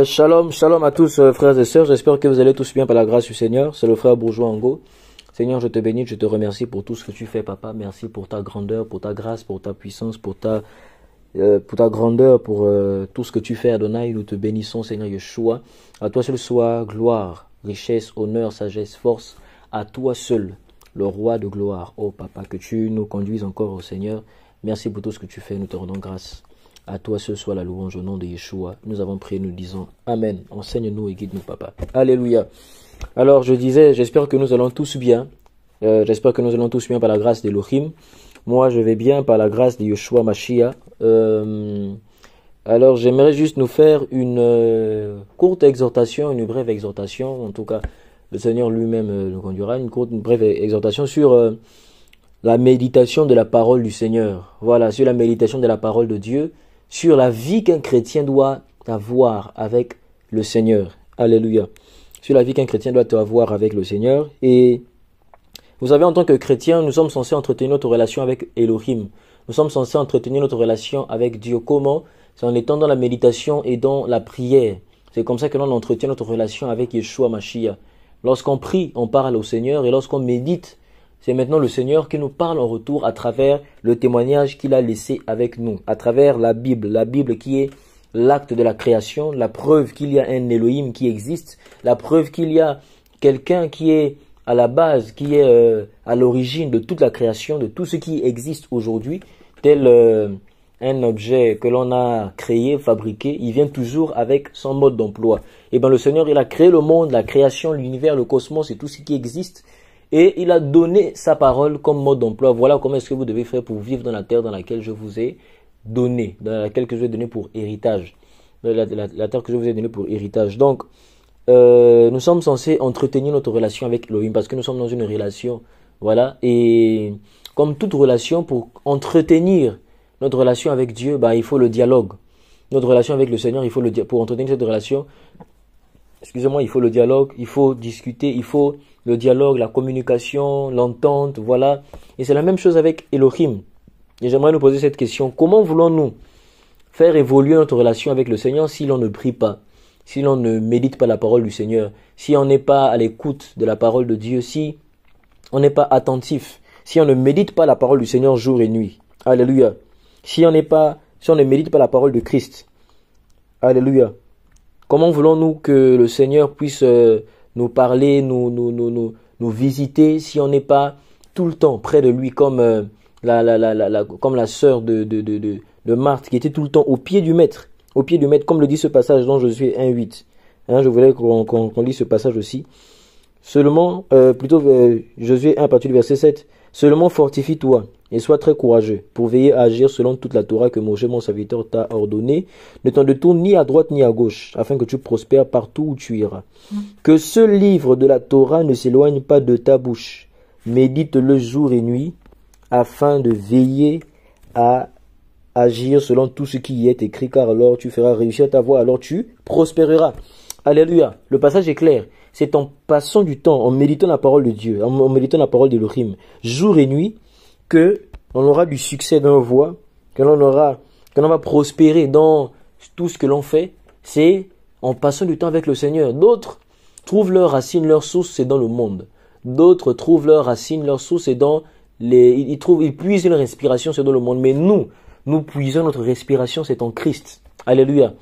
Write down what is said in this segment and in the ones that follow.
Shalom, shalom à tous frères et sœurs, j'espère que vous allez tous bien par la grâce du Seigneur. C'est le frère Bourgeois Ango. Seigneur, je te bénis, je te remercie pour tout ce que tu fais, papa. Merci pour ta grandeur, pour ta grâce, pour ta puissance, pour ta grandeur, pour tout ce que tu fais, Adonai. Nous te bénissons, Seigneur Yeshua. À toi seul soit gloire, richesse, honneur, sagesse, force. À toi seul, le roi de gloire. Oh papa, que tu nous conduises encore au Seigneur. Merci pour tout ce que tu fais, nous te rendons grâce. À toi seul soit la louange au nom de Yeshua. Nous avons prié, nous disons Amen. Enseigne-nous et guide-nous, papa. Alléluia. Alors, je disais, j'espère que nous allons tous bien. J'espère que nous allons tous bien par la grâce d'Elohim. Moi, je vais bien par la grâce de Yeshua Mashiach. Alors, j'aimerais juste nous faire une courte exhortation, une brève exhortation. En tout cas, le Seigneur lui-même nous conduira. Une brève exhortation sur la méditation de la parole du Seigneur. Voilà, sur la méditation de la parole de Dieu. Sur la vie qu'un chrétien doit avoir avec le Seigneur. Alléluia. Sur la vie qu'un chrétien doit avoir avec le Seigneur. Et vous savez, en tant que chrétien, nous sommes censés entretenir notre relation avec Elohim. Nous sommes censés entretenir notre relation avec Dieu. Comment? C'est en étant dans la méditation et dans la prière. C'est comme ça que l'on entretient notre relation avec Yeshua Mashiach. Lorsqu'on prie, on parle au Seigneur. Et lorsqu'on médite, c'est maintenant le Seigneur qui nous parle en retour à travers le témoignage qu'il a laissé avec nous, à travers la Bible qui est l'acte de la création, la preuve qu'il y a un Elohim qui existe, la preuve qu'il y a quelqu'un qui est à la base, qui est à l'origine de toute la création, de tout ce qui existe aujourd'hui, tel un objet que l'on a créé, fabriqué, il vient toujours avec son mode d'emploi. Et bien le Seigneur, il a créé le monde, la création, l'univers, le cosmos et tout ce qui existe. Et il a donné sa parole comme mode d'emploi. Voilà comment est-ce que vous devez faire pour vivre dans la terre dans laquelle je vous ai donné, dans laquelle je vous ai donné pour héritage. La terre que je vous ai donnée pour héritage. Donc, nous sommes censés entretenir notre relation avec Elohim parce que nous sommes dans une relation. Voilà. Et comme toute relation, pour entretenir notre relation avec Dieu, bah, il faut le dialogue. Notre relation avec le Seigneur, il faut pour entretenir cette relation, excusez-moi, il faut le dialogue, il faut discuter, il faut le dialogue, la communication, l'entente, voilà. Et c'est la même chose avec Elohim. Et j'aimerais nous poser cette question. Comment voulons-nous faire évoluer notre relation avec le Seigneur si l'on ne prie pas, si l'on ne médite pas la parole du Seigneur, si on n'est pas à l'écoute de la parole de Dieu, si on n'est pas attentif, si on ne médite pas la parole du Seigneur jour et nuit. Alléluia. Si on ne médite pas la parole de Christ. Alléluia. Comment voulons-nous que le Seigneur puisse nous parler, nous visiter si on n'est pas tout le temps près de lui comme comme la sœur de Marthe qui était tout le temps au pied du maître, comme le dit ce passage dans Josué 1:8. Je voulais qu'on lise ce passage aussi. Seulement, Josué 1 à partir du verset 7. Seulement fortifie-toi et sois très courageux pour veiller à agir selon toute la Torah que Moïse, mon serviteur, t'a ordonné. Ne t'en détourne ni à droite ni à gauche, afin que tu prospères partout où tu iras. Que ce livre de la Torah ne s'éloigne pas de ta bouche. Médite-le jour et nuit, afin de veiller à agir selon tout ce qui y est écrit, car alors tu feras réussir ta voie, alors tu prospéreras. Alléluia. Le passage est clair. C'est en passant du temps, en méditant la parole de Dieu, en méditant la parole d'Elohim, jour et nuit, que on aura du succès dans nos voies, que l'on va prospérer dans tout ce que l'on fait. C'est en passant du temps avec le Seigneur. D'autres trouvent leur racine, leur source, c'est dans le monde. D'autres trouvent leur racine, leur source, c'est dans ils puisent une respiration, c'est dans le monde. Mais nous puisons notre respiration, c'est en Christ. Alléluia.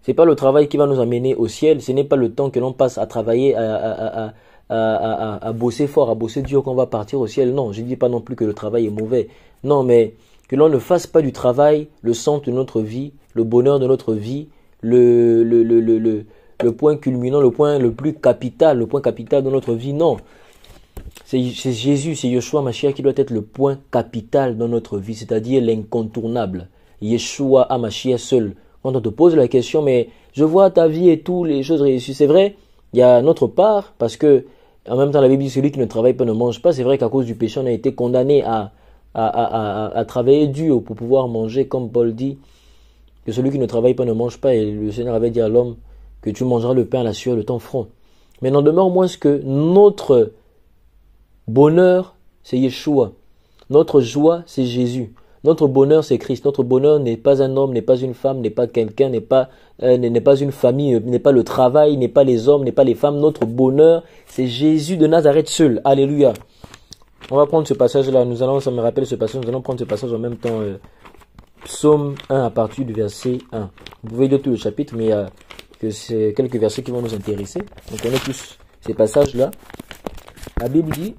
C'est pas le travail qui va nous amener au ciel, ce n'est pas le temps que l'on passe à travailler, à bosser fort, à bosser dur qu'on va partir au ciel. Non, je ne dis pas non plus que le travail est mauvais. Non, mais que l'on ne fasse pas du travail le centre de notre vie, le bonheur de notre vie, le point culminant, le point le plus capital, le point capital de notre vie. Non, c'est Jésus, c'est Yeshua Mashiach qui doit être le point capital dans notre vie, c'est-à-dire l'incontournable. Yeshua HaMashiach seul. Quand on te pose la question, mais je vois ta vie et tout, les choses réussies, c'est vrai, il y a notre part, parce que en même temps la Bible dit celui qui ne travaille pas ne mange pas. C'est vrai qu'à cause du péché, on a été condamné à travailler dur pour pouvoir manger, comme Paul dit, que celui qui ne travaille pas ne mange pas, et le Seigneur avait dit à l'homme que tu mangeras le pain à la sueur de ton front. Mais n'en demeure moins que notre bonheur, c'est Yeshua. Notre joie, c'est Jésus. Notre bonheur, c'est Christ. Notre bonheur n'est pas un homme, n'est pas une femme, n'est pas quelqu'un, n'est pas une famille, n'est pas le travail, n'est pas les hommes, n'est pas les femmes. Notre bonheur, c'est Jésus de Nazareth seul. Alléluia. On va prendre ce passage-là. Ça me rappelle ce passage. Nous allons prendre ce passage en même temps. Psaume 1 à partir du verset 1. Vous pouvez lire tout le chapitre, mais il y a quelques versets qui vont nous intéresser. On connaît tous ces passages-là. La Bible dit: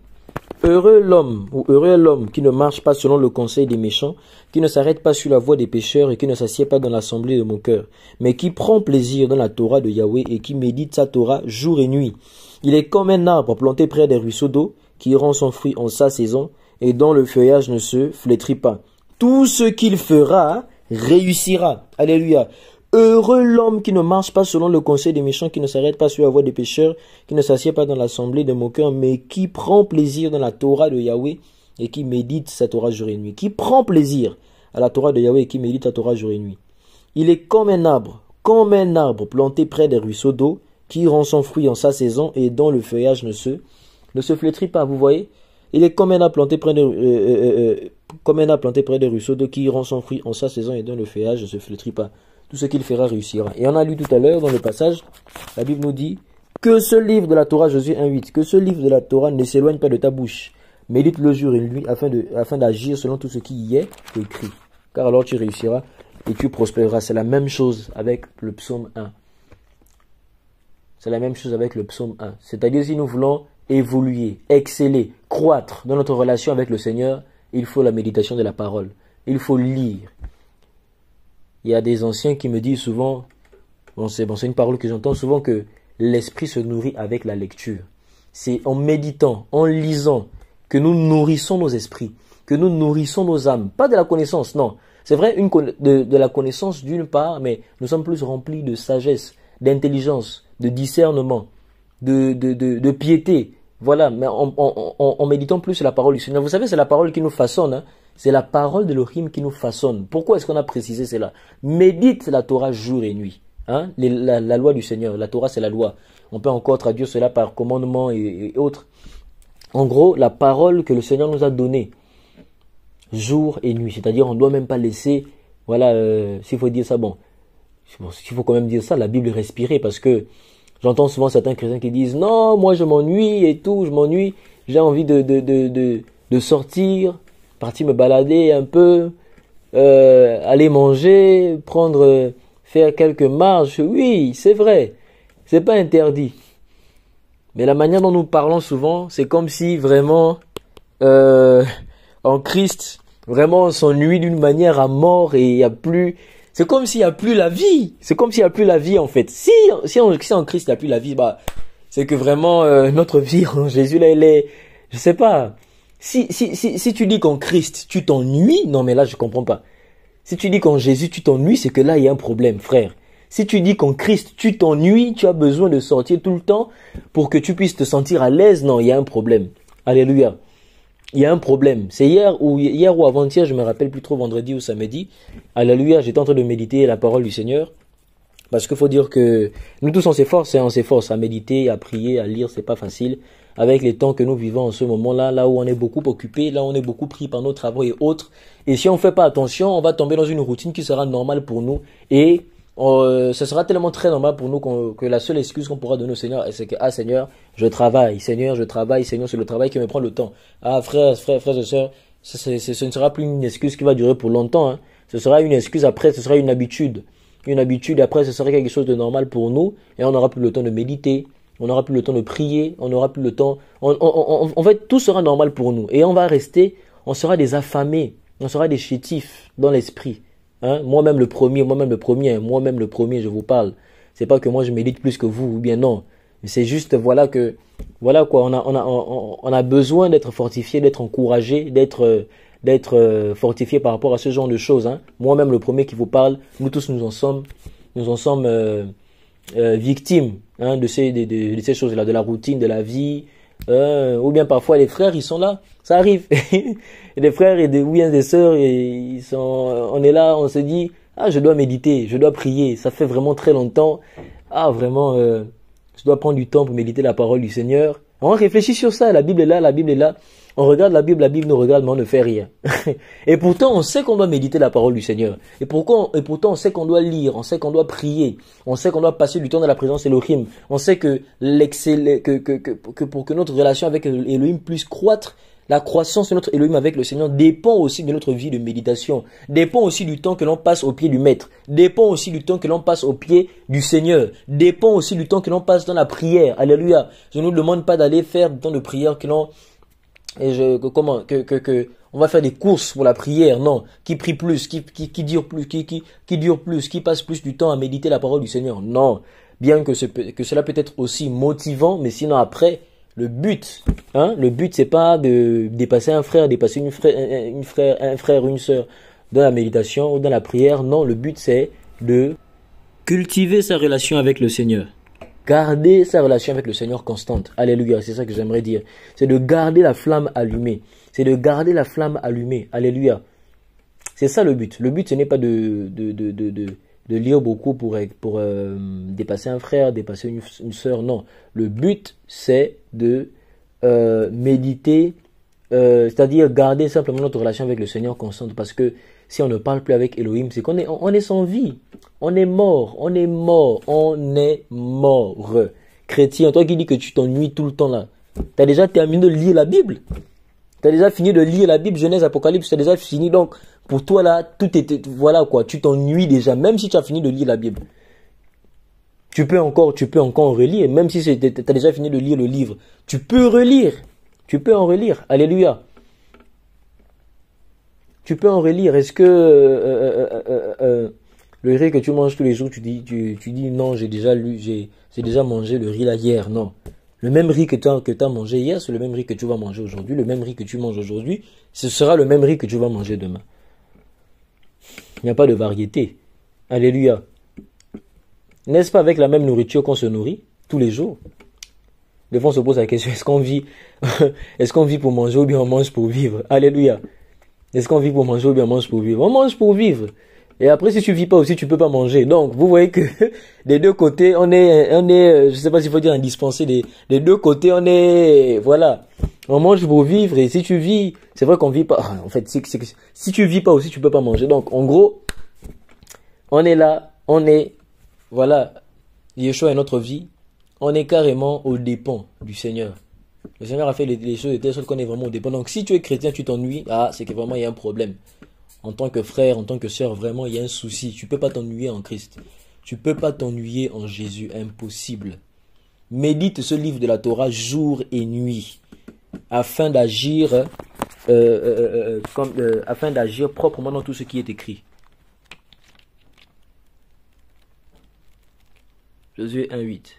heureux l'homme qui ne marche pas selon le conseil des méchants, qui ne s'arrête pas sur la voie des pécheurs et qui ne s'assied pas dans l'assemblée de mon cœur, mais qui prend plaisir dans la Torah de Yahweh et qui médite sa Torah jour et nuit. Il est comme un arbre planté près des ruisseaux d'eau, qui rend son fruit en sa saison et dont le feuillage ne se flétrit pas. Tout ce qu'il fera réussira. Alléluia. Heureux l'homme qui ne marche pas selon le conseil des méchants, qui ne s'arrête pas sur la voie des pécheurs, qui ne s'assied pas dans l'assemblée de moqueurs, mais qui prend plaisir dans la Torah de Yahweh et qui médite sa Torah jour et nuit. Qui prend plaisir à la Torah de Yahweh et qui médite sa Torah jour et nuit. Il est comme un arbre planté près des ruisseaux d'eau, qui rend son fruit en sa saison et dont le feuillage ne se flétrit pas. Vous voyez? Il est comme un arbre planté près des ruisseaux d'eau, qui rend son fruit en sa saison et dont le feuillage ne se flétrit pas. Tout ce qu'il fera réussira. Et on a lu tout à l'heure dans le passage, la Bible nous dit que ce livre de la Torah, Josué 1:8, que ce livre de la Torah ne s'éloigne pas de ta bouche. Médite le jour et la nuit afin d'agir selon tout ce qui y est écrit. Car alors tu réussiras et tu prospéreras. C'est la même chose avec le psaume 1. C'est la même chose avec le psaume 1. C'est-à-dire, si nous voulons évoluer, exceller, croître dans notre relation avec le Seigneur, il faut la méditation de la parole. Il faut lire. Il y a des anciens qui me disent souvent, c'est une parole que j'entends souvent, que l'esprit se nourrit avec la lecture. C'est en méditant, en lisant, que nous nourrissons nos esprits, que nous nourrissons nos âmes. Pas de la connaissance, non. C'est vrai, de la connaissance d'une part, mais nous sommes plus remplis de sagesse, d'intelligence, de discernement, de piété. Voilà, mais en méditant plus sur la parole du Seigneur. Vous savez, c'est la parole qui nous façonne, hein. C'est la parole de l'Elohim qui nous façonne. Pourquoi est-ce qu'on a précisé cela? Médite la Torah jour et nuit. Hein? La loi du Seigneur. La Torah, c'est la loi. On peut encore traduire cela par commandement et autres. En gros, la parole que le Seigneur nous a donnée jour et nuit. C'est-à-dire, on ne doit même pas laisser, voilà, s'il faut dire ça, s'il faut quand même dire ça, la Bible est respirée, parce que j'entends souvent certains chrétiens qui disent: non, moi je m'ennuie et tout, je m'ennuie, j'ai envie de sortir, partir me balader un peu, aller manger, faire quelques marches. Oui, c'est vrai, c'est pas interdit. Mais la manière dont nous parlons souvent, c'est comme si vraiment, en Christ, vraiment on s'ennuie d'une manière à mort et il n'y a plus... C'est comme s'il n'y a plus la vie. C'est comme s'il n'y a plus la vie en fait. Si en Christ il n'y a plus la vie, c'est que vraiment notre vie en Jésus là, elle est... Je sais pas... Si tu dis qu'en Christ, tu t'ennuies, non mais là je comprends pas. Si tu dis qu'en Jésus, tu t'ennuies, c'est que là il y a un problème, frère. Si tu dis qu'en Christ, tu t'ennuies, tu as besoin de sortir tout le temps pour que tu puisses te sentir à l'aise, non, il y a un problème. Alléluia. Il y a un problème. C'est hier ou avant-hier, je me rappelle plus trop, vendredi ou samedi. Alléluia, j'étais en train de méditer la parole du Seigneur. Parce qu'il faut dire que nous tous on s'efforce à méditer, à prier, à lire, c'est pas facile. Avec les temps que nous vivons en ce moment-là, là où on est beaucoup occupé, là où on est beaucoup pris par nos travaux et autres. Et si on ne fait pas attention, on va tomber dans une routine qui sera normale pour nous. Et ce sera tellement très normal pour nous que la seule excuse qu'on pourra donner au Seigneur, c'est que, ah Seigneur, je travaille, Seigneur, c'est le travail qui me prend le temps. Ah frères et sœurs, ce ne sera plus une excuse qui va durer pour longtemps, hein. Ce sera une excuse après, ce sera une habitude. Une habitude, après ce sera quelque chose de normal pour nous, et on n'aura plus le temps de méditer, on n'aura plus le temps de prier, on n'aura plus le temps, en fait tout sera normal pour nous, et on va rester, on sera des affamés, on sera des chétifs dans l'esprit. Hein? Moi-même le premier, je vous parle. C'est pas que moi je médite plus que vous, ou bien non. C'est juste, voilà quoi, on a besoin d'être fortifié, d'être encouragé, d'être fortifié par rapport à ce genre de choses. Hein? Moi-même le premier qui vous parle, nous tous nous en sommes victimes, hein, de ces choses-là, de la routine, de la vie. Ou bien parfois les frères ils sont là, ça arrive. Et des frères ou bien des sœurs, on est là, on se dit, ah je dois méditer, je dois prier, ça fait vraiment très longtemps, ah vraiment je dois prendre du temps pour méditer la parole du Seigneur. On réfléchit sur ça, la Bible est là, On regarde la Bible nous regarde, mais on ne fait rien. Et pourtant, on sait qu'on doit méditer la parole du Seigneur. Et pourtant, on sait qu'on doit lire, on sait qu'on doit prier, on sait qu'on doit passer du temps dans la présence d'Elohim. On sait que, pour que notre relation avec Elohim puisse croître, la croissance de notre Elohim avec le Seigneur dépend aussi de notre vie de méditation, dépend aussi du temps que l'on passe au pied du Maître, dépend aussi du temps que l'on passe au pied du Seigneur, dépend aussi du temps que l'on passe dans la prière. Alléluia. Je ne nous demande pas d'aller faire du temps de prière on va faire des courses pour la prière, non. Qui prie plus, qui dure plus, qui dure plus, qui passe plus du temps à méditer la parole du Seigneur. Non. Bien que cela peut être aussi motivant, mais sinon après, le but, c'est pas de dépasser un frère, dépasser un frère, une sœur dans la méditation ou dans la prière. Non, le but c'est de cultiver sa relation avec le Seigneur. Garder sa relation avec le Seigneur constante. Alléluia, c'est ça que j'aimerais dire. C'est de garder la flamme allumée. C'est de garder la flamme allumée. Alléluia. C'est ça le but. Le but, ce n'est pas de lire beaucoup pour dépasser un frère, dépasser une sœur. Non. Le but, c'est de méditer, c'est-à-dire garder simplement notre relation avec le Seigneur constante. Parce que si on ne parle plus avec Elohim, c'est qu'on est sans vie. On est mort. Chrétien, toi qui dis que tu t'ennuies tout le temps là, tu as déjà terminé de lire la Bible. Tu as déjà fini de lire la Bible, Genèse, Apocalypse, tu as déjà fini. Donc, pour toi là, tout était, voilà quoi, tu t'ennuies déjà, même si tu as fini de lire la Bible. Tu peux encore relire, même si tu as déjà fini de lire le livre. Tu peux relire. Tu peux en relire. Alléluia. Tu peux en relire. Est-ce que le riz que tu manges tous les jours, tu dis non, j'ai déjà mangé le riz là hier. Non. Le même riz que tu as mangé hier, c'est le même riz que tu vas manger aujourd'hui. Le même riz que tu manges aujourd'hui, ce sera le même riz que tu vas manger demain. Il n'y a pas de variété. Alléluia. N'est-ce pas avec la même nourriture qu'on se nourrit tous les jours? Des fois on se pose la question, est-ce qu'on vit pour manger ou bien on mange pour vivre? Alléluia. Est-ce qu'on vit pour manger ou bien on mange pour vivre? On mange pour vivre. Et après, si tu vis pas aussi, tu peux pas manger. Donc, vous voyez que des deux côtés, on est, je sais pas s'il faut dire indispensé, des deux côtés, voilà. On mange pour vivre et si tu vis, c'est vrai qu'on vit pas. En fait, si tu vis pas aussi, tu peux pas manger. Donc, en gros, on est là, voilà, Yeshua est notre vie. On est carrément au dépens du Seigneur. Le Seigneur a fait les choses de telle sorte qu'on est vraiment au dépens. Donc, si tu es chrétien, tu t'ennuies, c'est que vraiment il y a un problème. En tant que frère, en tant que sœur, vraiment, il y a un souci. Tu ne peux pas t'ennuyer en Christ. Tu ne peux pas t'ennuyer en Jésus. Impossible. Médite ce livre de la Torah jour et nuit afin d'agir proprement dans tout ce qui est écrit. Josué 1:8.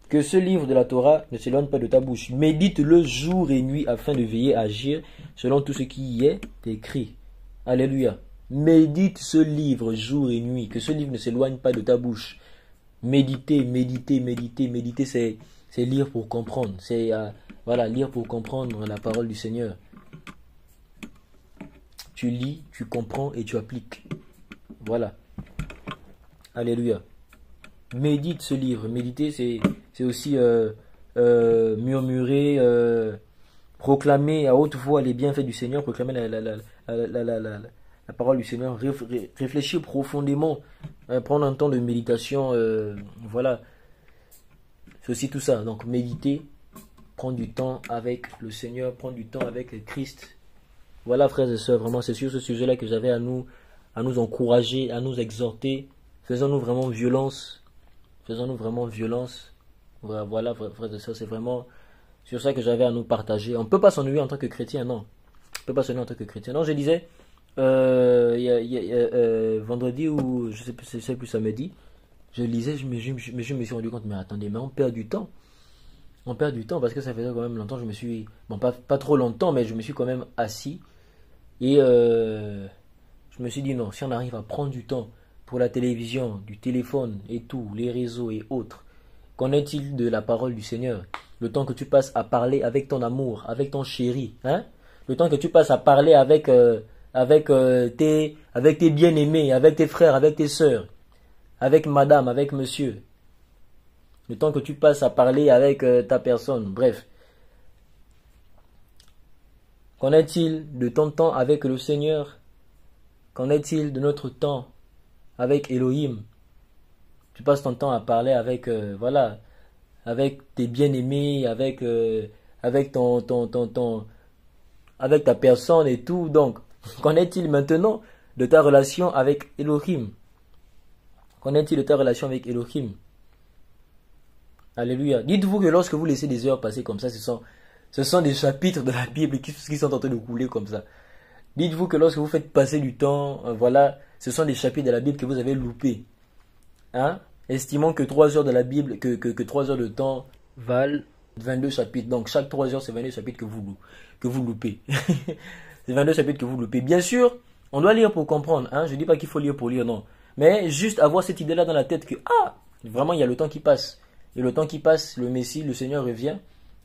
Que ce livre de la Torah ne s'éloigne pas de ta bouche. Médite-le jour et nuit afin de veiller à agir selon tout ce qui y est écrit. Alléluia. Médite ce livre jour et nuit. Que ce livre ne s'éloigne pas de ta bouche. Méditer, c'est lire pour comprendre. C'est lire pour comprendre la parole du Seigneur. Tu lis, tu comprends et tu appliques. Voilà. Alléluia. Médite ce livre. Méditer, c'est aussi murmurer, proclamer à haute voix les bienfaits du Seigneur, proclamer la parole du Seigneur, réfléchir profondément, prendre un temps de méditation, voilà. C'est aussi tout ça. Donc méditer, prendre du temps avec le Seigneur, prendre du temps avec le Christ. Voilà, frères et sœurs, vraiment c'est sur ce sujet-là que j'avais à nous encourager, à nous exhorter. Faisons-nous vraiment violence. Voilà, frères et sœurs, c'est vraiment sur ça que j'avais à nous partager. On ne peut pas s'ennuyer en tant que chrétien, non. On ne peut pas s'ennuyer en tant que chrétien. Non, je disais, vendredi ou je sais plus samedi, je lisais, je me suis rendu compte, mais attendez, mais on perd du temps. On perd du temps parce que ça faisait quand même longtemps, je me suis, bon pas trop longtemps, mais je me suis quand même assis. Et je me suis dit non, si on arrive à prendre du temps pour la télévision, du téléphone et tout, les réseaux et autres, qu'en est-il de la parole du Seigneur? Le temps que tu passes à parler avec ton amour, avec ton chéri, le temps que tu passes à parler avec tes bien-aimés, avec tes frères, avec tes sœurs, avec madame, avec monsieur. Le temps que tu passes à parler avec ta personne. Bref. Qu'en est-il de ton temps avec le Seigneur? Qu'en est-il de notre temps avec Elohim? Tu passes ton temps à parler avec, voilà, avec tes bien-aimés, avec avec ta personne et tout. Donc, qu'en est-il maintenant de ta relation avec Elohim? Qu'en est-il de ta relation avec Elohim? Alléluia. Dites-vous que lorsque vous laissez des heures passer comme ça, ce sont des chapitres de la Bible qui sont en train de couler comme ça. Dites-vous que lorsque vous faites passer du temps, voilà, ce sont des chapitres de la Bible que vous avez loupés. Hein? Estimons que 3 heures de la Bible, que 3 heures de temps valent 22 chapitres. Donc chaque 3 heures, c'est 22 chapitres que vous loupez. C'est 22 chapitres que vous loupez. Bien sûr, on doit lire pour comprendre. Hein? Je ne dis pas qu'il faut lire pour lire, non. Mais juste avoir cette idée-là dans la tête que, vraiment, il y a le temps qui passe. Et le temps qui passe, le Messie, le Seigneur revient.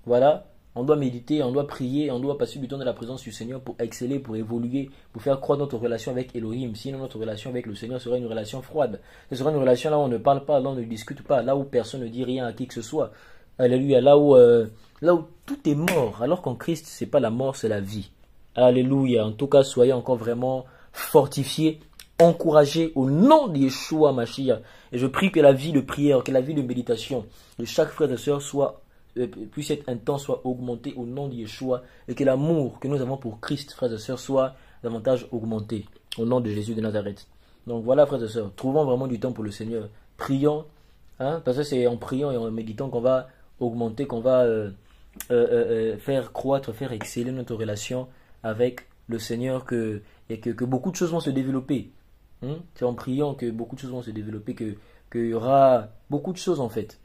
Voilà. On doit méditer, on doit prier, on doit passer du temps dans la présence du Seigneur pour exceller, pour évoluer, pour faire croître notre relation avec Elohim. Sinon, notre relation avec le Seigneur serait une relation froide. Ce serait une relation là où on ne parle pas, là où on ne discute pas, là où personne ne dit rien à qui que ce soit. Alléluia. Là où tout est mort. Alors qu'en Christ, c'est pas la mort, c'est la vie. Alléluia. En tout cas, soyez encore vraiment fortifiés, encouragés au nom de Yeshua Mashiach. Et je prie que la vie de prière, que la vie de méditation de chaque frère et sœur puisse être intense, soit augmenté au nom de Yeshua, et que l'amour que nous avons pour Christ, frères et sœurs, soit davantage augmenté au nom de Jésus de Nazareth. Donc voilà, frères et sœurs, trouvons vraiment du temps pour le Seigneur. Prions, hein, parce que c'est en priant et en méditant qu'on va augmenter, qu'on va faire croître, faire exceller notre relation avec le Seigneur, et que beaucoup de choses vont se développer. C'est en priant que beaucoup de choses vont se développer, qu'il y aura beaucoup de choses en fait.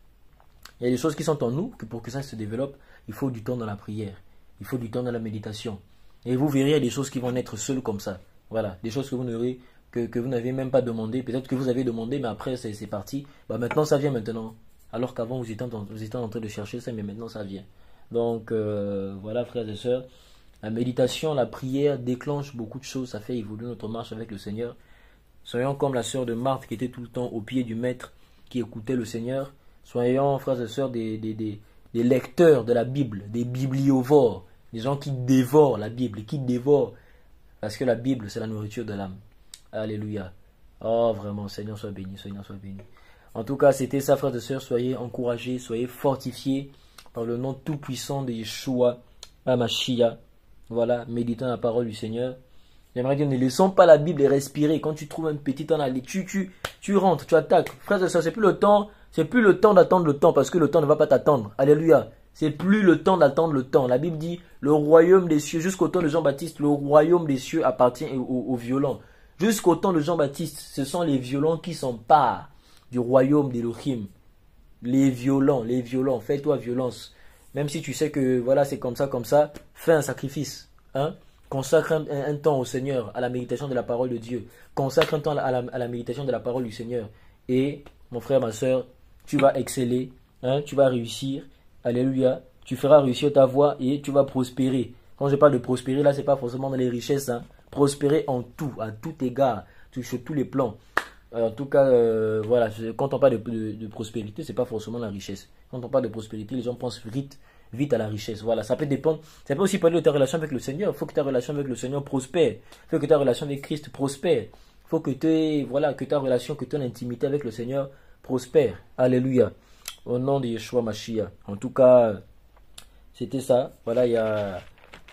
Il y a des choses qui sont en nous, que pour que ça se développe, il faut du temps dans la prière, il faut du temps dans la méditation. Et vous verrez, il y a des choses qui vont naître seules comme ça. Voilà, des choses que vous n'avez même pas demandé. Peut-être que vous avez demandé, mais après c'est parti. Maintenant, ça vient maintenant. Alors qu'avant, vous étiez en train de chercher ça, mais maintenant, ça vient. Donc, voilà, frères et sœurs, la méditation, la prière déclenche beaucoup de choses. Ça fait évoluer notre marche avec le Seigneur. Soyons comme la sœur de Marthe qui était tout le temps au pied du Maître, qui écoutait le Seigneur. Soyons, frères et sœurs, des lecteurs de la Bible, des bibliovores, des gens qui dévorent la Bible, qui dévorent, parce que la Bible, c'est la nourriture de l'âme. Alléluia. Oh, vraiment, Seigneur soit béni, Seigneur soit béni. En tout cas, c'était ça, frères et sœurs, soyez encouragés, soyez fortifiés par le nom tout-puissant de Yeshua HaMashiach. Voilà, méditant la parole du Seigneur. J'aimerais dire, ne laissons pas la Bible respirer. Quand tu trouves un petit temps à lire, tu rentres, tu attaques. Frères et sœurs, c'est plus le temps d'attendre le temps, parce que le temps ne va pas t'attendre. Alléluia. C'est plus le temps d'attendre le temps. La Bible dit, le royaume des cieux, jusqu'au temps de Jean-Baptiste, le royaume des cieux appartient aux violents. Jusqu'au temps de Jean-Baptiste, ce sont les violents qui s'emparent du royaume d'Elohim. Les violents, fais-toi violence. Même si tu sais que voilà, c'est comme ça, fais un sacrifice. Hein? Consacre un temps au Seigneur, à la méditation de la parole de Dieu. Consacre un temps à la méditation de la parole du Seigneur. Et, mon frère, ma soeur, tu vas exceller, hein, tu vas réussir. Alléluia. Tu feras réussir ta voie et tu vas prospérer. Quand je parle de prospérer, là, c'est pas forcément dans les richesses. Hein. Prospérer en tout, à tout égard, sur tous les plans. En tout cas, voilà, quand on parle de prospérité, c'est pas forcément la richesse. Quand on parle de prospérité, les gens pensent vite à la richesse. Voilà, ça peut dépendre. Ça peut aussi parler de ta relation avec le Seigneur. Il faut que ta relation avec le Seigneur prospère. Il faut que ta relation avec Christ prospère. Il faut que que ta relation, que ton intimité avec le Seigneur prospère. Alléluia. Au nom de Yeshua Mashiach. En tout cas, c'était ça. Voilà, il y a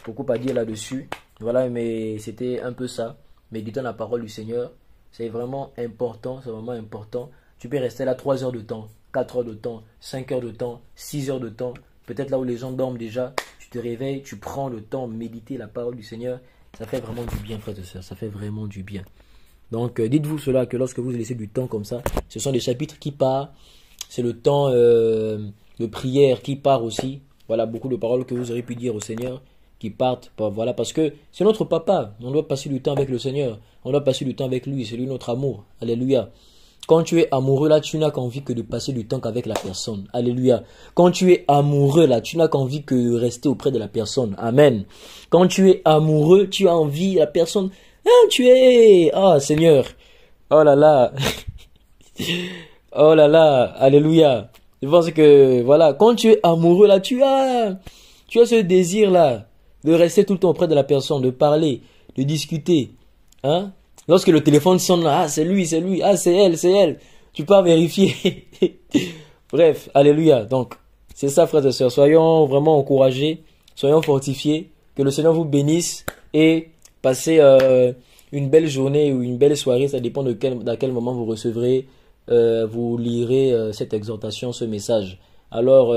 beaucoup à dire là-dessus. Voilà, mais c'était un peu ça. Méditant la parole du Seigneur. C'est vraiment important, c'est vraiment important. Tu peux rester là 3 heures de temps, 4 heures de temps, 5 heures de temps, 6 heures de temps. Peut-être là où les gens dorment déjà, tu te réveilles, tu prends le temps de méditer la parole du Seigneur. Ça fait vraiment du bien, frères et sœurs, ça fait vraiment du bien. Donc, dites-vous cela, que lorsque vous laissez du temps comme ça, ce sont des chapitres qui partent. C'est le temps de prière qui part aussi. Voilà, beaucoup de paroles que vous aurez pu dire au Seigneur qui partent, voilà, parce que c'est notre papa, on doit passer du temps avec le Seigneur, on doit passer du temps avec lui, c'est lui notre amour, alléluia. Quand tu es amoureux là, tu n'as qu'envie que de passer du temps qu'avec la personne, alléluia. Quand tu es amoureux là, tu n'as qu'envie que de rester auprès de la personne, amen. Quand tu es amoureux, tu as envie, la personne, Seigneur, oh là là, Oh là là, alléluia. Je pense que, voilà, quand tu es amoureux là, tu as ce désir là de rester tout le temps auprès de la personne, de parler, de discuter. Hein? Lorsque le téléphone sonne là, ah, c'est lui, ah, c'est elle. Tu peux vérifier. Bref, alléluia. Donc, c'est ça, frères et sœurs. Soyons vraiment encouragés, soyons fortifiés. Que le Seigneur vous bénisse et passez une belle journée ou une belle soirée. Ça dépend d'à quel moment vous recevrez, vous lirez cette exhortation, ce message. Alors,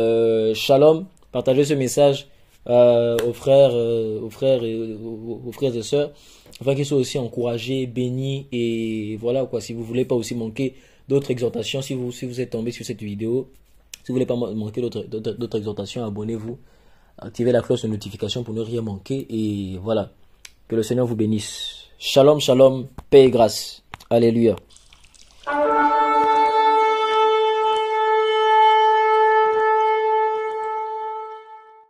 shalom, partagez ce message aux frères et sœurs, afin qu'ils soient aussi encouragés, bénis. Et voilà quoi, si vous voulez pas aussi manquer d'autres exhortations, si vous êtes tombé sur cette vidéo, si vous voulez pas manquer d'autres exhortations, abonnez-vous, activez la cloche de notification pour ne rien manquer. Et voilà, que le Seigneur vous bénisse. Shalom, shalom, paix et grâce. Alléluia.